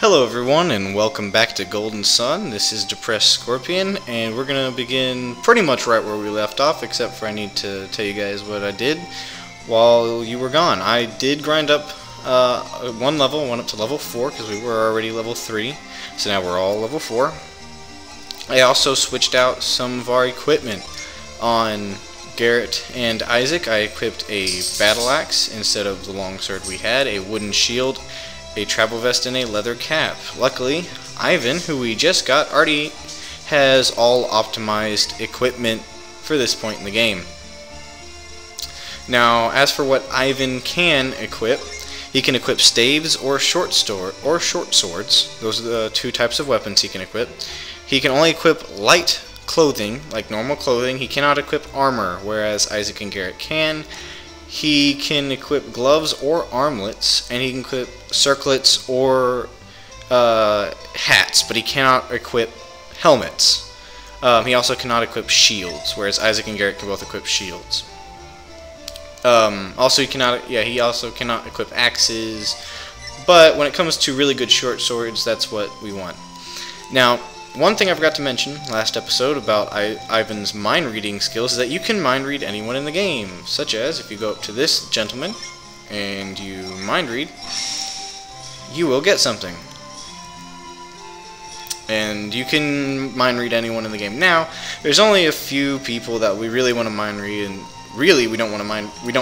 Hello everyone and welcome back to Golden Sun. This is DepressedSkorpion and we're going to begin pretty much right where we left off, except for I need to tell you guys what I did while you were gone. I did grind up one level, went up to level 4 because we were already level 3, so now we're all level 4. I also switched out some of our equipment. On Garrett and Isaac, I equipped a battle axe instead of the longsword we had, a wooden shield, a travel vest, and a leather cap. Luckily, Ivan, who we just got, already has all optimized equipment for this point in the game. Now, as for what Ivan can equip, he can equip staves or short swords. Those are the two types of weapons he can equip. He can only equip light clothing, like normal clothing. He cannot equip armor, whereas Isaac and Garrett can. He can equip gloves or armlets, and he can equip circlets or hats, but he cannot equip helmets. He also cannot equip shields, whereas Isaac and Garrett can both equip shields. He also cannot equip axes, but when it comes to really good short swords, that's what we want. Now, one thing I forgot to mention last episode about Ivan's mind reading skills is that you can mind read anyone in the game, such as if you go up to this gentleman and you mind read, you will get something. And you can mind read anyone in the game. Now, there's only a few people that we really want to mind read, and really we don't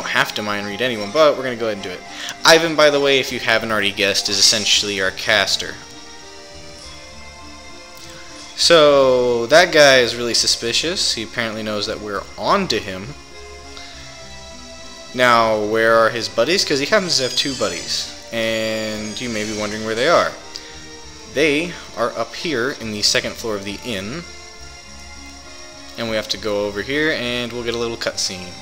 have to mind read anyone, but we're going to go ahead and do it. Ivan, by the way, if you haven't already guessed, is essentially our caster. So, that guy is really suspicious. He apparently knows that we're on to him. Now, where are his buddies? Because he happens to have two buddies. And you may be wondering where they are. They are up here in the second floor of the inn. And we have to go over here and we'll get a little cutscene.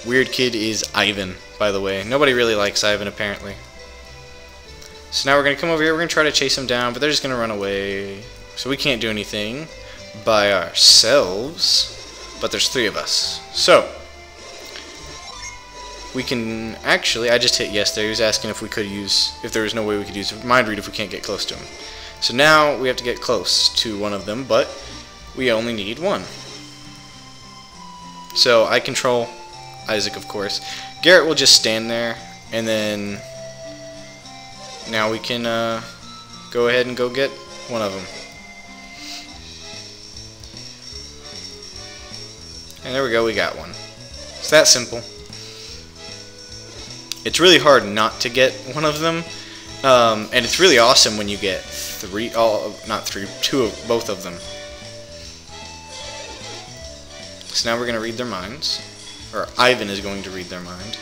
Weird kid is Ivan, by the way. Nobody really likes Ivan, apparently. So now we're going to come over here, we're going to try to chase them down, but they're just going to run away. So we can't do anything by ourselves, but there's 3 of us. So, we can actually, I just hit yes there, he was asking if there was no way we could use mind read if we can't get close to him. So now we have to get close to one of them, but we only need one. So I control Isaac, of course. Garrett will just stand there, and then now we can go ahead and go get one of them. And there we go, we got one. It's that simple. It's really hard not to get one of them, and it's really awesome when you get 2 of both of them. So now we're going to read their minds, or Ivan is going to read their mind.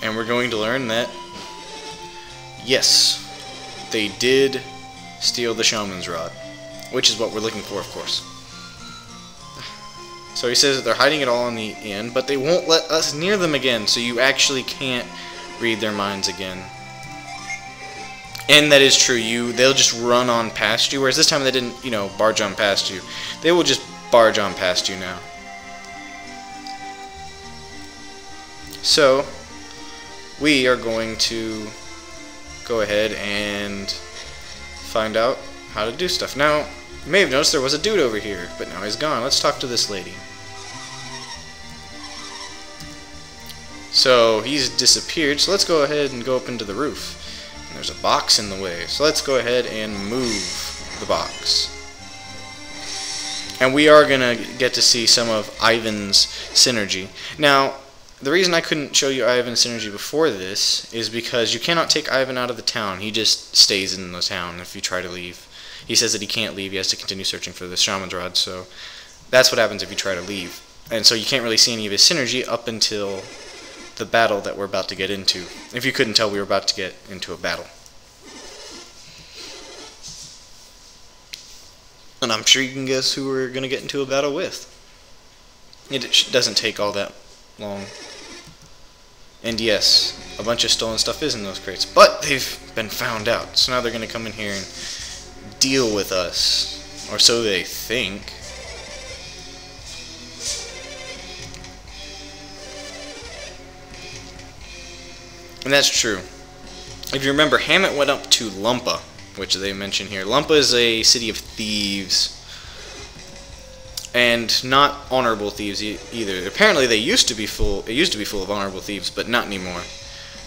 And we're going to learn that, yes, they did steal the shaman's rod, which is what we're looking for, of course. So he says that they're hiding it all in the inn, but they won't let us near them again, so you actually can't read their minds again. And that is true, they'll just run on past you, whereas this time they didn't, barge on past you. They will just barge on past you now. So we are going to go ahead and find out how to do stuff. Now, you may have noticed there was a dude over here, but now he's gone. Let's talk to this lady. So, he's disappeared, so let's go ahead and go up into the roof. And there's a box in the way, so let's go ahead and move the box. And we are going to get to see some of Ivan's synergy. Now, the reason I couldn't show you Ivan's synergy before this is because you cannot take Ivan out of the town. He just stays in the town if you try to leave. He says that he can't leave. He has to continue searching for the shaman's rod, so that's what happens if you try to leave. And so you can't really see any of his synergy up until the battle that we're about to get into. If you couldn't tell, we were about to get into a battle. And I'm sure you can guess who we're going to get into a battle with. It doesn't take all that long. And yes, a bunch of stolen stuff is in those crates, but they've been found out. So now they're going to come in here and deal with us, or so they think. And that's true. If you remember, Hammett went up to Lumpa, which they mention here. Lumpa is a city of thieves. And not honorable thieves either. Apparently they used to be full of honorable thieves, but not anymore.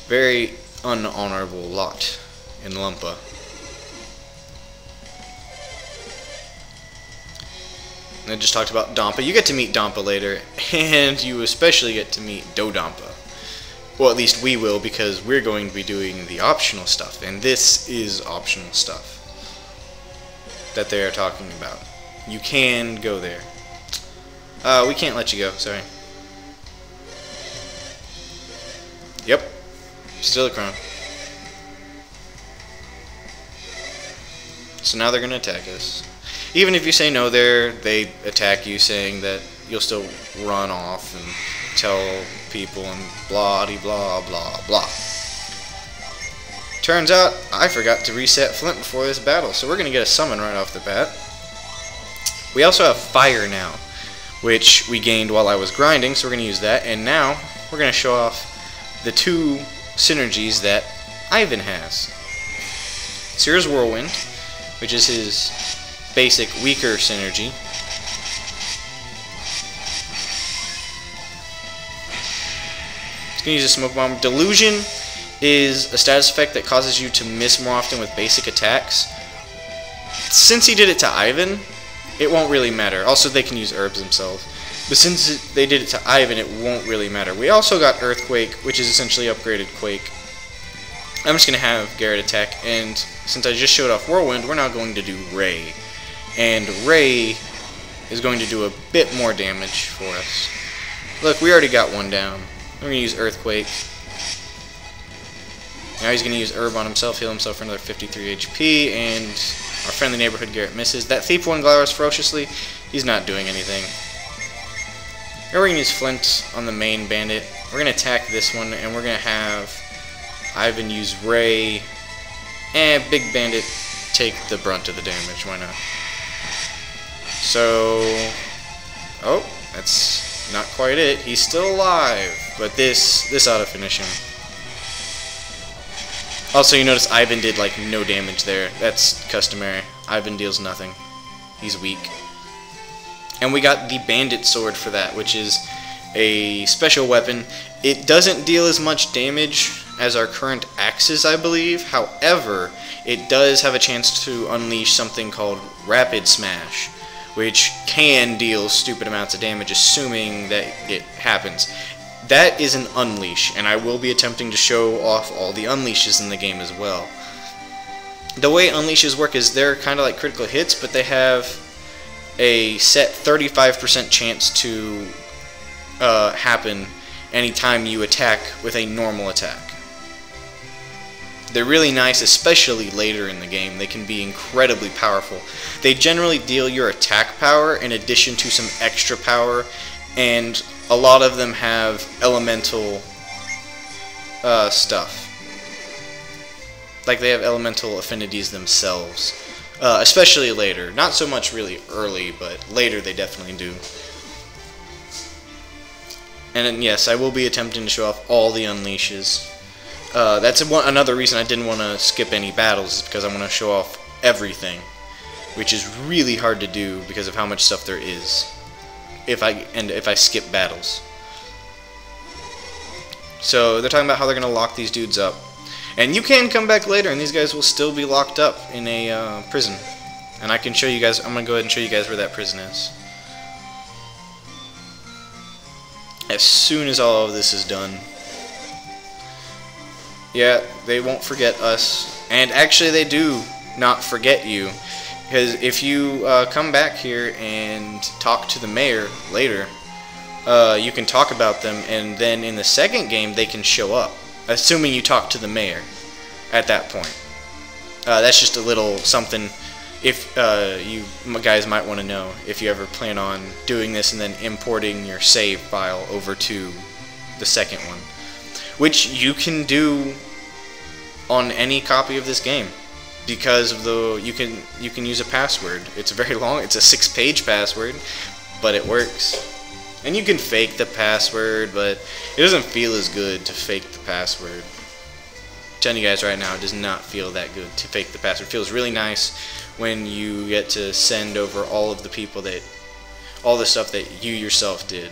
Very unhonorable lot in Lumpa. And I just talked about Dompa. You get to meet Dompa later, and you especially get to meet Dodonpa. Well, at least we will, because we're going to be doing the optional stuff, and this is optional stuff that they are talking about. You can go there. We can't let you go, sorry. Yep. Still a crown. So now they're going to attack us. Even if you say no there, they attack you saying that you'll still run off and tell people and blah-de-blah, blah, blah. Turns out, I forgot to reset Flint before this battle, so we're going to get a summon right off the bat. We also have Fire now, which we gained while I was grinding, so we're going to use that. And now, we're going to show off the two synergies that Ivan has. So here's Whirlwind, which is his basic weaker synergy. He's going to use a Smoke Bomb. Delusion is a status effect that causes you to miss more often with basic attacks. Since he did it to Ivan, it won't really matter. Also, they can use herbs themselves. But since they did it to Ivan, it won't really matter. We also got Earthquake, which is essentially upgraded Quake. I'm just going to have Garrett attack, and since I just showed off Whirlwind, we're now going to do Ray. And Ray is going to do a bit more damage for us. Look, we already got one down. We're going to use Earthquake. Now he's going to use Herb on himself, heal himself for another 53 HP, and our friendly neighborhood Garrett misses. That Thief one glowers ferociously. He's not doing anything. Here we're going to use Flint on the main bandit. We're going to attack this one, and we're going to have Ivan use Ray, and Big Bandit take the brunt of the damage. Why not? So, oh, that's not quite it. He's still alive, but this ought to finish him. Also, you notice Ivan did like no damage there. That's customary. Ivan deals nothing. He's weak. And we got the Bandit Sword for that, which is a special weapon. It doesn't deal as much damage as our current axes, I believe. However, it does have a chance to unleash something called Rapid Smash, which can deal stupid amounts of damage, assuming that it happens. That is an unleash, and I will be attempting to show off all the unleashes in the game as well. The way unleashes work is they're kind of like critical hits, but they have a set 35% chance to happen anytime you attack with a normal attack. They're really nice, especially later in the game. They can be incredibly powerful. They generally deal your attack power in addition to some extra power, and a lot of them have elemental stuff. Like they have elemental affinities themselves. Especially later. Not so much really early, but later they definitely do. And then, yes, I will be attempting to show off all the unleashes. That's another reason I didn't want to skip any battles, is because I want to show off everything, which is really hard to do because of how much stuff there is if I skip battles. So they're talking about how they're going to lock these dudes up. And you can come back later, and these guys will still be locked up in a prison. And I can show you guys, I'm going to go ahead and show you guys where that prison is. As soon as all of this is done. Yeah, they won't forget us. And actually they do not forget you. Because if you come back here and talk to the mayor later, you can talk about them, and then in the second game they can show up. Assuming you talk to the mayor at that point. That's just a little something if you guys might want to know if you ever plan on doing this and then importing your save file over to the second one, which you can do on any copy of this game because of the you can use a password. It's very long. It's a 6-page password, but it works. And you can fake the password, but it doesn't feel as good to fake the password. telling you guys right now, it does not feel that good to fake the password. It feels really nice when you get to send over all of the people that, all the stuff that you yourself did.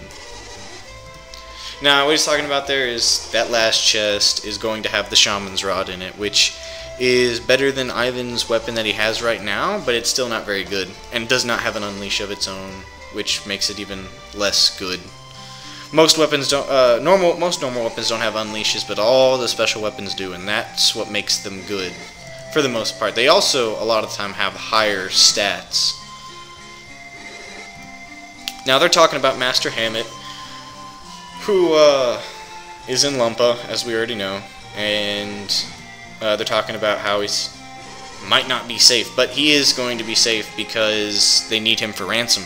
Now, what he's talking about there is that last chest is going to have the Shaman's Rod in it, which is better than Ivan's weapon that he has right now, but it's still not very good, and does not have an unleash of its own, which makes it even less good. Most weapons don't. Most normal weapons don't have unleashes, but all the special weapons do, and that's what makes them good, for the most part. They also, a lot of the time, have higher stats. Now they're talking about Master Hammett, who is in Lumpa, as we already know, and they're talking about how he's might not be safe, but he is going to be safe because they need him for ransom,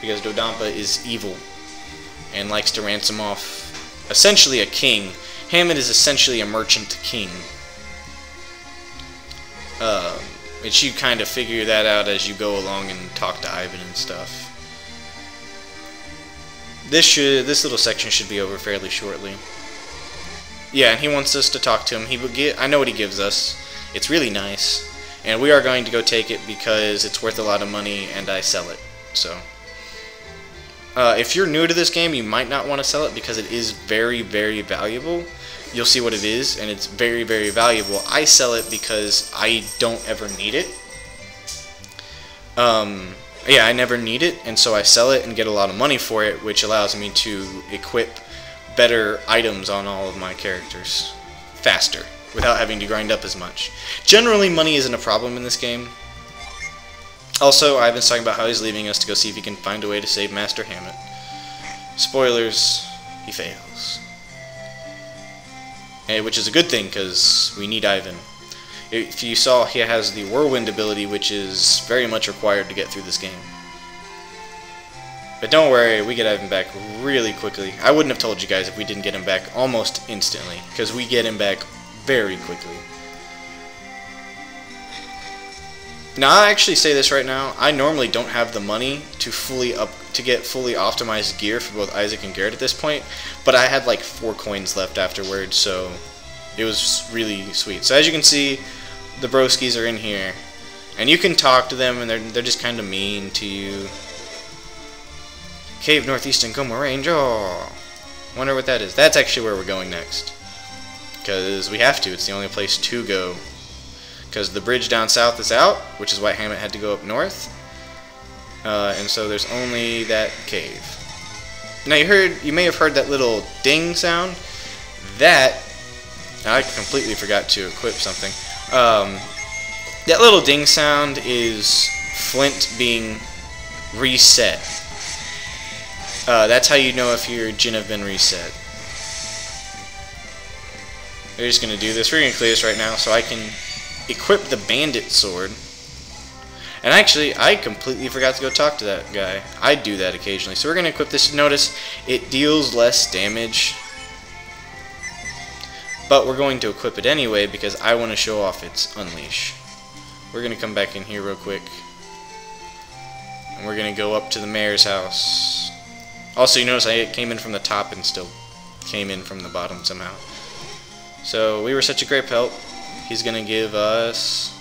because Dodonpa is evil and likes to ransom off essentially a king. Hammett is essentially a merchant king. But you kind of figure that out as you go along and talk to Ivan and stuff. This little section should be over fairly shortly. Yeah, and he wants us to talk to him. I know what he gives us. It's really nice, and we are going to go take it because it's worth a lot of money, and I sell it. So, if you're new to this game, you might not want to sell it because it is very, very valuable. You'll see what it is, and it's very, very valuable. I sell it because I don't ever need it. Yeah, I never need it, and so I sell it and get a lot of money for it, which allows me to equip better items on all of my characters faster, without having to grind up as much. Generally, money isn't a problem in this game. Also, Ivan's talking about how he's leaving us to go see if he can find a way to save Master Hammett. Spoilers, he fails. Which is a good thing, because we need Ivan. If you saw, he has the Whirlwind ability, which is very much required to get through this game. But don't worry, we get Ivan back really quickly. I wouldn't have told you guys if we didn't get him back almost instantly, because we get him back very quickly. Now, I actually say this right now, I normally don't have the money to get fully optimized gear for both Isaac and Garrett at this point, but I had like 4 coins left afterwards, so it was really sweet. So as you can see, the broskies are in here, and you can talk to them, and they're just kind of mean to you. Cave Northeastern Como Range, oh, wonder what that is. That's actually where we're going next, because we have to. It's the only place to go, because the bridge down south is out, which is why Hammett had to go up north, and so there's only that cave. Now you may have heard that little ding sound. That, I completely forgot to equip something. That little ding sound is Flint being reset. That's how you know if your Jinn have been reset. We're just going to do this. We're going to clear this right now so I can equip the bandit sword. And actually, I completely forgot to go talk to that guy. I do that occasionally. So we're going to equip this. Notice, it deals less damage. But we're going to equip it anyway because I want to show off its unleash. We're going to come back in here real quick. And we're going to go up to the mayor's house. Also, you notice I came in from the top and still came in from the bottom somehow. So, we were such a great help. He's going to give us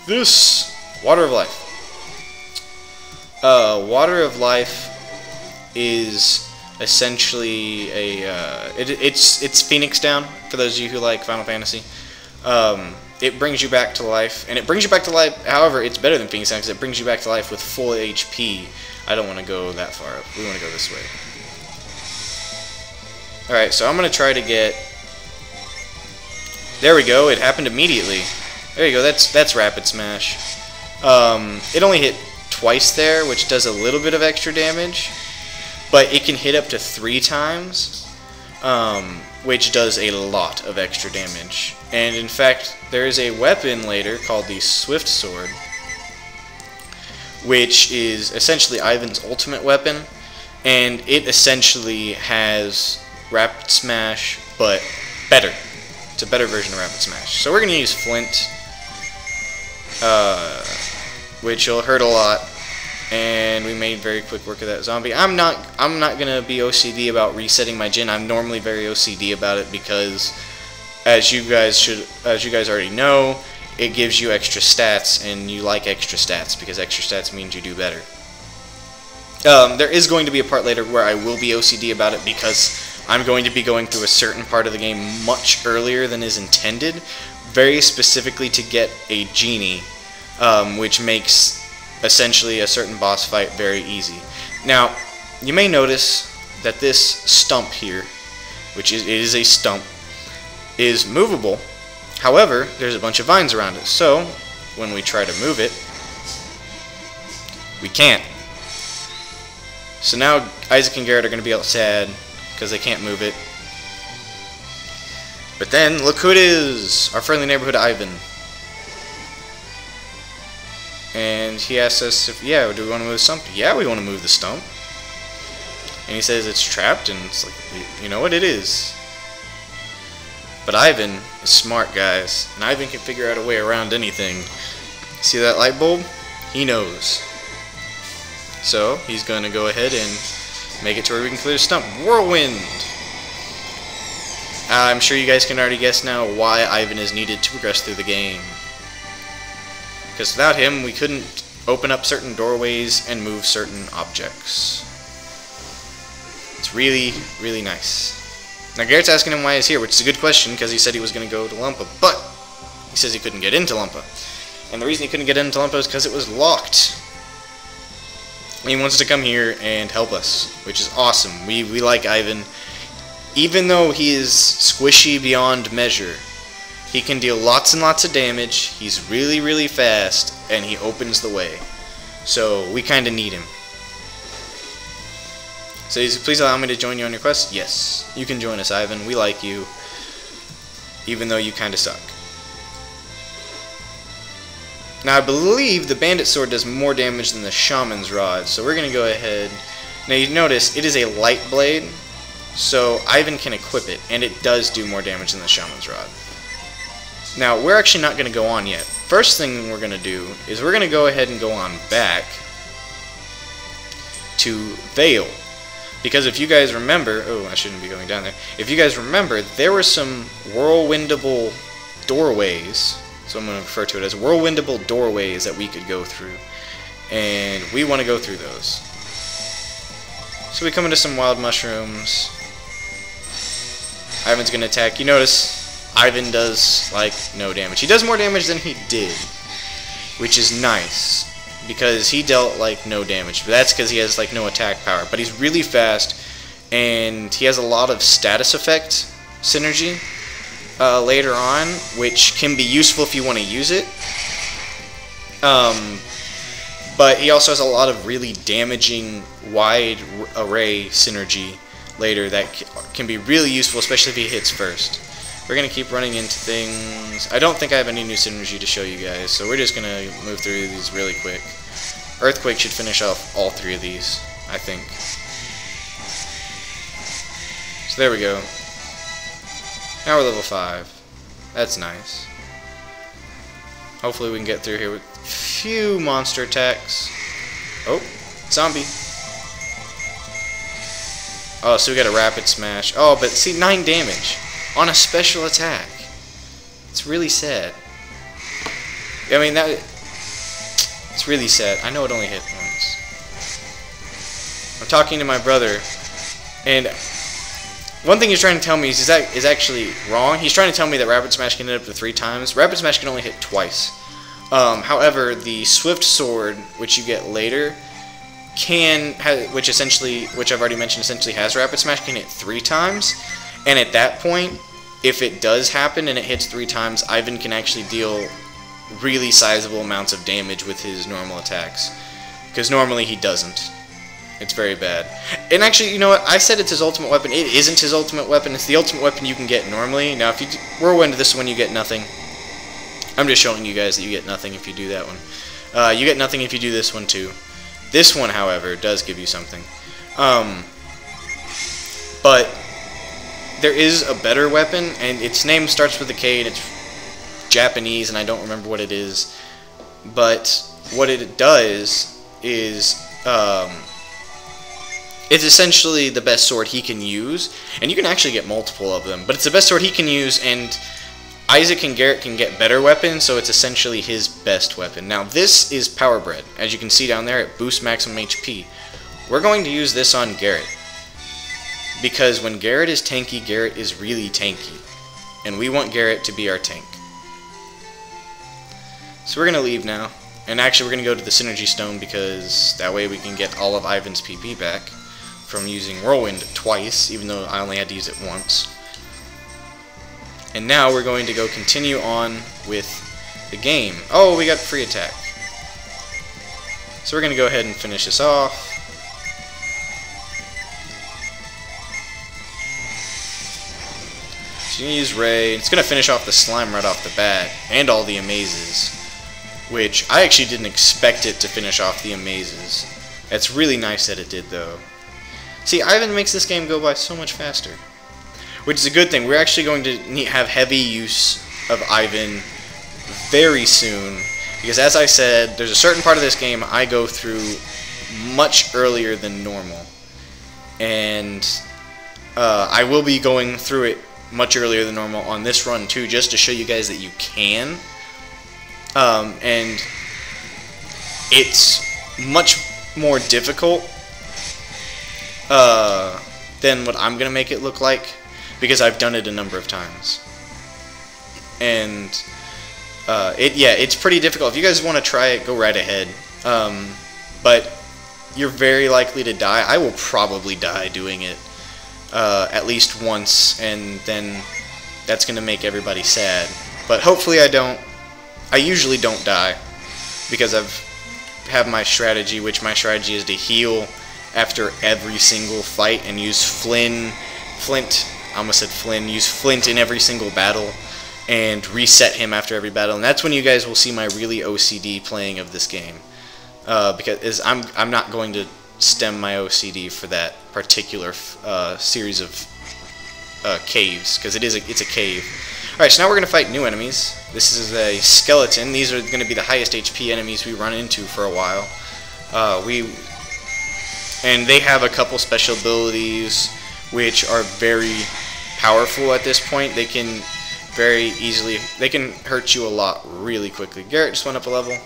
this Water of Life. Water of Life is essentially a it's Phoenix Down for those of you who like Final Fantasy. It brings you back to life, and it brings you back to life. However, it's better than Phoenix Down because it brings you back to life with full HP. I don't want to go that far up. We want to go this way. All right, so I'm gonna try to get. There we go. It happened immediately. There you go. That's Rapid Smash. It only hit twice there, which does a little bit of extra damage. But it can hit up to 3 times, which does a lot of extra damage. And in fact, there is a weapon later called the Swift Sword, which is essentially Ivan's ultimate weapon, and it essentially has Rapid Smash, but better. It's a better version of Rapid Smash. So we're going to use Flint, which will hurt a lot. And we made very quick work of that zombie. I'm not gonna be OCD about resetting my Jinn. I'm normally very OCD about it because as you guys already know, it gives you extra stats, and you like extra stats because extra stats means you do better. There is going to be a part later where I will be OCD about it because I'm going to be going through a certain part of the game much earlier than is intended, very specifically to get a genie, which makes essentially a certain boss fight very easy. Now, you may notice that this stump here, which is a stump, is movable. However, there's a bunch of vines around it, so when we try to move it, we can't. So now Isaac and Garrett are going to be all sad because they can't move it. But then, look who it is! Our friendly neighborhood Ivan. And he asks us if, yeah, do we want to move the stump? Yeah, we want to move the stump. And he says it's trapped, and it's like, you know what, it is. But Ivan is smart, guys, and Ivan can figure out a way around anything. See that light bulb? He knows. So, he's going to go ahead and make it to where we can clear the stump. Whirlwind! I'm sure you guys can already guess now why Ivan is needed to progress through the game. Because without him, we couldn't open up certain doorways and move certain objects. It's really, really nice. Now Garrett's asking him why he's here, which is a good question because he said he was going to go to Lumpa, but he says he couldn't get into Lumpa. And the reason he couldn't get into Lumpa is because it was locked. He wants to come here and help us, which is awesome. We like Ivan. Even though he is squishy beyond measure, he can deal lots and lots of damage, he's really, really fast, and he opens the way. So we kind of need him. So he says, please allow me to join you on your quest? Yes, you can join us, Ivan. We like you, even though you kind of suck. Now I believe the bandit sword does more damage than the shaman's rod, so we're going to go ahead. Now you notice it is a light blade, so Ivan can equip it, and it does do more damage than the shaman's rod. Now we're actually not going to go on yet. First thing we're going to do is we're going to go ahead and go on back to Vale. Because if you guys remember, oh, I shouldn't be going down there. If you guys remember, there were some whirlwindable doorways. So I'm going to refer to it as whirlwindable doorways that we could go through. And we want to go through those. So we come into some wild mushrooms. Ivan's going to attack. You notice Ivan does, like, no damage. He does more damage than he did, which is nice. Because he dealt, like, no damage. But that's because he has, like, no attack power. But he's really fast, and he has a lot of status effect synergy later on, which can be useful if you want to use it. But he also has a lot of really damaging wide array synergy later that can be really useful, especially if he hits first. We're going to keep running into things. I don't think I have any new synergy to show you guys, so we're just going to move through these really quick. Earthquake should finish off all three of these, I think. So there we go. Now we're level 5. That's nice. Hopefully we can get through here with a few monster attacks. Oh, zombie. Oh, so we got a rapid smash. Oh, but see, 9 damage on a special attack. It's really sad. I mean, it's really sad. I know it only hit once. I'm talking to my brother, and one thing he's trying to tell me is actually wrong. He's trying to tell me that rapid smash can hit up to 3 times. Rapid smash can only hit twice. However, the swift sword, which you get later, which I've already mentioned, essentially has rapid smash, can hit 3 times. And at that point, if it does happen and it hits 3 times, Ivan can actually deal really sizable amounts of damage with his normal attacks. Because normally he doesn't. It's very bad. And actually, you know what? I said it's his ultimate weapon. It isn't his ultimate weapon. It's the ultimate weapon you can get normally. Now, if you whirlwind this one, you get nothing. I'm just showing you guys that you get nothing if you do that one. You get nothing if you do this one too. This one, however, does give you something. But there is a better weapon, and its name starts with a K, and it's Japanese, and I don't remember what it is. But what it does is it's essentially the best sword he can use, and you can actually get multiple of them, but it's the best sword he can use, and Isaac and Garrett can get better weapons, so it's essentially his best weapon. Now this is Power Bread. As you can see down there, it boosts maximum HP. We're going to use this on Garrett, because when Garrett is tanky, Garrett is really tanky, and we want Garrett to be our tank. So we're going to leave now, and actually we're going to go to the Synergy Stone, because that way we can get all of Ivan's PP back from using Whirlwind twice, even though I only had to use it once. And now we're going to go continue on with the game. Oh, we got free attack. So we're going to go ahead and finish this off. So you can use Ray. It's going to finish off the slime right off the bat, and all the amazes, which I actually didn't expect it to finish off the amazes. It's really nice that it did, though. See, Ivan makes this game go by so much faster, which is a good thing. We're actually going to have heavy use of Ivan very soon, because as I said, there's a certain part of this game I go through much earlier than normal, and I will be going through it much earlier than normal on this run too, just to show you guys that you can. And it's much more difficult than what I'm gonna make it look like, because I've done it a number of times. And it's pretty difficult. If you guys want to try it, go right ahead. But you're very likely to die. I will probably die doing it at least once, and then that's gonna make everybody sad. But hopefully I don't. I usually don't die, because have my strategy, which my strategy is to heal after every single fight and use Flint, I almost said Flynn, use Flint in every single battle and reset him after every battle, and that's when you guys will see my really OCD playing of this game, because I'm not going to stem my OCD for that particular series of caves, because it's a cave. Alright, so now we're going to fight new enemies. This is a skeleton. These are going to be the highest HP enemies we run into for a while. And they have a couple special abilities which are very powerful at this point. They can they can hurt you a lot really quickly. Garrett just went up a level.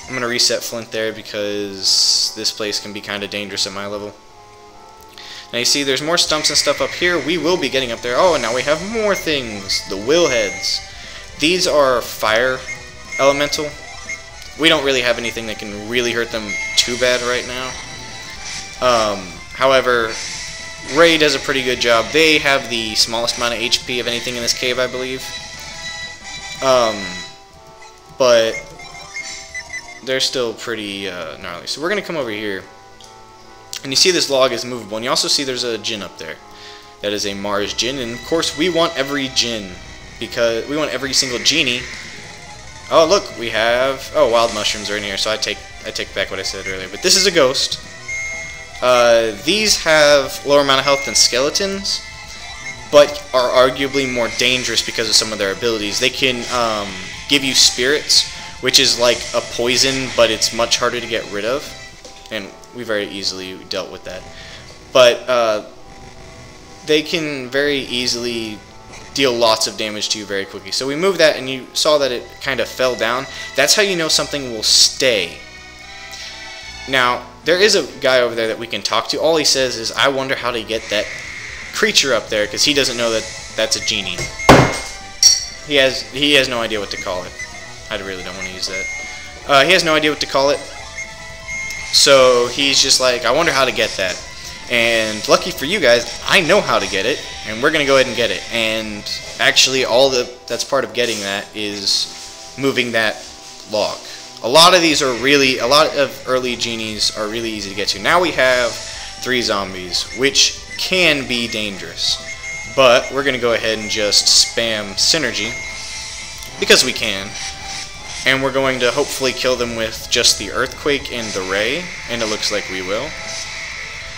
I'm going to reset Flint there, because this place can be kind of dangerous at my level. Now you see there's more stumps and stuff up here. We will be getting up there. Oh, and now we have more things. The will heads. These are fire elemental. We don't really have anything that can really hurt them too bad right now. However, Ray does a pretty good job. They have the smallest amount of HP of anything in this cave, I believe. But they're still pretty gnarly. So we're going to come over here. And you see this log is movable. And you also see there's a djinn up there. That is a Mars djinn. And of course we want every djinn, because we want every single genie. Oh, look, we have... Oh, wild mushrooms are in here, so I take back what I said earlier. But this is a ghost. These have lower amount of health than skeletons, but are arguably more dangerous because of some of their abilities. They can give you spirits, which is like a poison, but it's much harder to get rid of. And we very easily dealt with that. But they can very easily deal lots of damage to you very quickly. So we moved that, and you saw that it kind of fell down. That's how you know something will stay. Now, there is a guy over there that we can talk to. All he says is, I wonder how to get that creature up there, because he doesn't know that that's a genie. He has no idea what to call it. I really don't want to use that. He has no idea what to call it. So he's just like, I wonder how to get that. And lucky for you guys, I know how to get it, and we're going to go ahead and get it. And actually, that's part of getting that is moving that log. A lot of these are a lot of early genies are really easy to get to. Now we have 3 zombies, which can be dangerous. But we're going to go ahead and just spam synergy, because we can. And we're going to hopefully kill them with just the earthquake and the ray, and it looks like we will.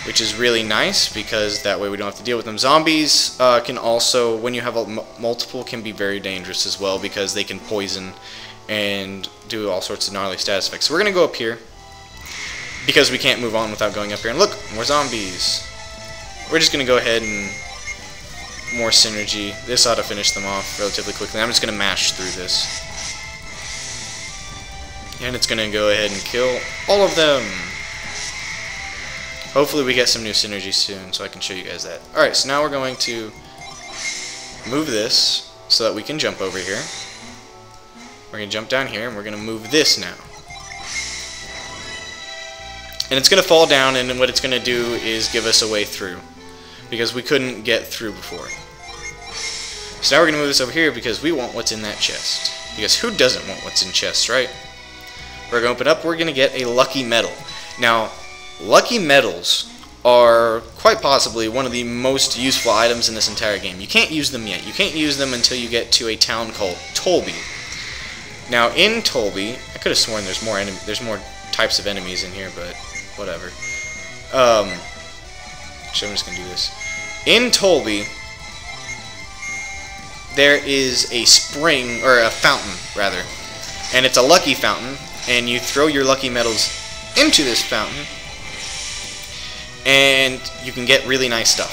Which is really nice, because that way we don't have to deal with them. Zombies can also, when you have multiple, can be very dangerous as well, because they can poison and do all sorts of gnarly status effects. So we're going to go up here. because we can't move on without going up here. And look, more zombies. We're just going to go ahead and more synergy. This ought to finish them off relatively quickly. I'm just going to mash through this. And it's going to go ahead and kill all of them. Hopefully we get some new synergy soon so I can show you guys that. Alright, so now we're going to move this so that we can jump over here. We're going to jump down here and we're going to move this now. And it's going to fall down, and what it's going to do is give us a way through, because we couldn't get through before. So now we're going to move this over here because we want what's in that chest. Because who doesn't want what's in chests, right? We're going to open up, we're going to get a lucky medal. Now, lucky medals are quite possibly one of the most useful items in this entire game. You can't use them yet. You can't use them until you get to a town called Tolby. Now, in Tolby, I could have sworn there's more types of enemies in here, but whatever. Actually, I'm just going to do this. In Tolby, there is a spring, or a fountain, rather. And it's a lucky fountain, and you throw your lucky medals into this fountain, and you can get really nice stuff.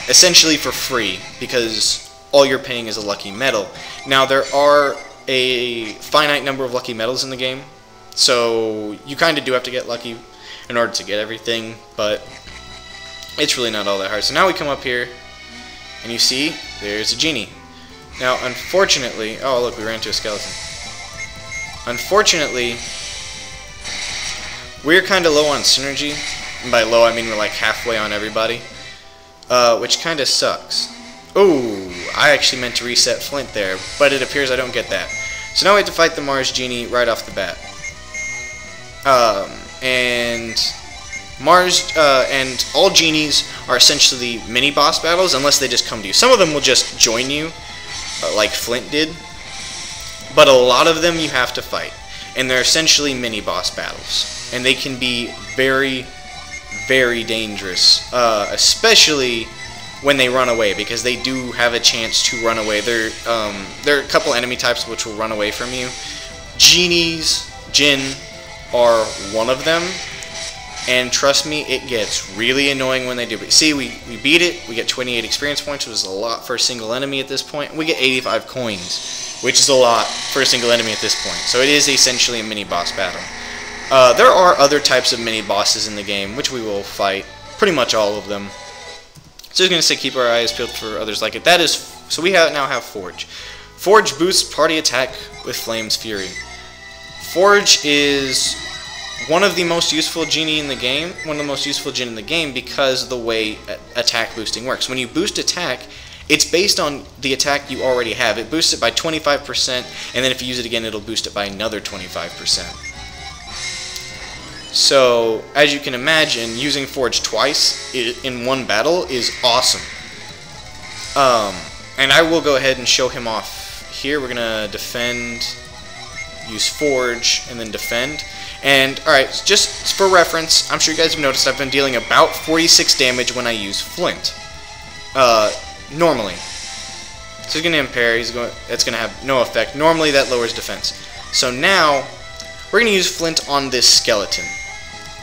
Essentially for free, because all you're paying is a lucky medal. Now, there are a finite number of lucky medals in the game, so you kind of do have to get lucky in order to get everything, but it's really not all that hard. So now we come up here, and you see, there's a genie. Now, unfortunately, oh look, we ran into a skeleton. Unfortunately, we're kind of low on synergy, and by low I mean we're like halfway on everybody, which kind of sucks. Oh, I actually meant to reset Flint there, but it appears I don't get that. So now we have to fight the Mars Genie right off the bat. And Mars, and all genies are essentially mini-boss battles unless they just come to you. Some of them will just join you, like Flint did, but a lot of them you have to fight. And they're essentially mini-boss battles. And they can be very, very dangerous, especially when they run away, because they do have a chance to run away. There are a couple enemy types which will run away from you. Genies, Jinn, are one of them, and trust me, it gets really annoying when they do. But see, we beat it, we get 28 experience points, which is a lot for a single enemy at this point, and we get 85 coins, which is a lot for a single enemy at this point. So it is essentially a mini-boss battle. There are other types of mini-bosses in the game, which we will fight, pretty much all of them. So I was going to say keep our eyes peeled for others like it. That is, so we now have Forge. Forge boosts party attack with Flame's Fury. Forge is one of the most useful genie in the game, because of the way attack boosting works. When you boost attack, it's based on the attack you already have. It boosts it by 25%, and then if you use it again, it'll boost it by another 25%. So, as you can imagine, using Forge twice in one battle is awesome. And I will go ahead and show him off here. We're going to defend, use Forge, and then defend. And, alright, just for reference, I'm sure you guys have noticed I've been dealing about 46 damage when I use Flint. Normally. So he's going to impair, that's going to have no effect. Normally that lowers defense. So now, we're going to use Flint on this skeleton.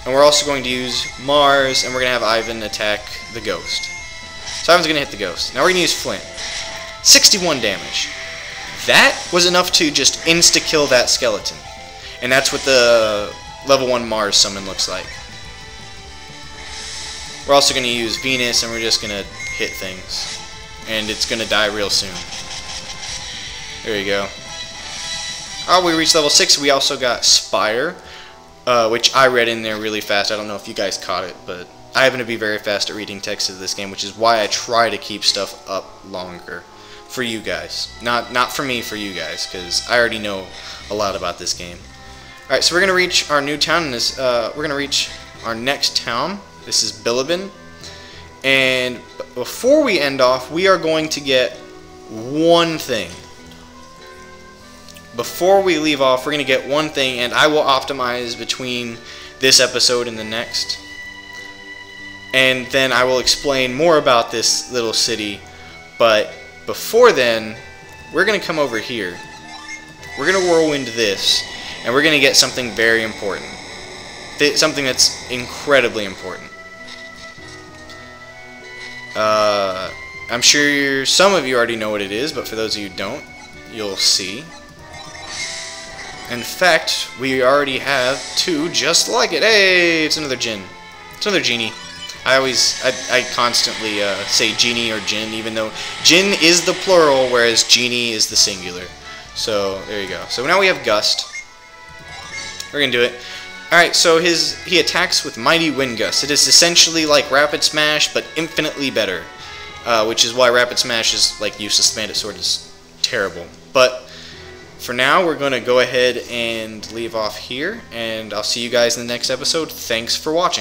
And we're also going to use Mars, and we're going to have Ivan attack the ghost. So Ivan's going to hit the ghost. Now we're going to use Flint. 61 damage. That was enough to just insta-kill that skeleton. And that's what the level 1 Mars summon looks like. We're also going to use Venus, and we're just going to hit things. And it's going to die real soon. There you go. Oh, we reached level 6. We also got Spire, which I read in there really fast. I don't know if you guys caught it, but I happen to be very fast at reading text of this game, which is why I try to keep stuff up longer for you guys. Not for me, for you guys, because I already know a lot about this game. Alright, so we're going to reach our new town. We're going to reach our next town. This is Bilibin. And before we end off, we are going to get one thing. Before we leave off, we're going to get one thing, and I will optimize between this episode and the next. And then I will explain more about this little city. But before then, we're going to come over here. We're going to whirlwind this, and we're going to get something very important. something that's incredibly important. I'm sure some of you already know what it is, but for those of you who don't, you'll see. In fact, we already have 2 just like it. Hey, it's another Jinn. It's another genie. I constantly say genie or Jinn, even though Jinn is the plural, whereas genie is the singular. So there you go. So now we have Gust. We're gonna do it. All right. So he attacks with Mighty Wind Gust. It is essentially like Rapid Smash, but infinitely better. Which is why Rapid Smash is like useless. Bandit Sword is terrible. But for now, we're going to go ahead and leave off here, and I'll see you guys in the next episode. Thanks for watching.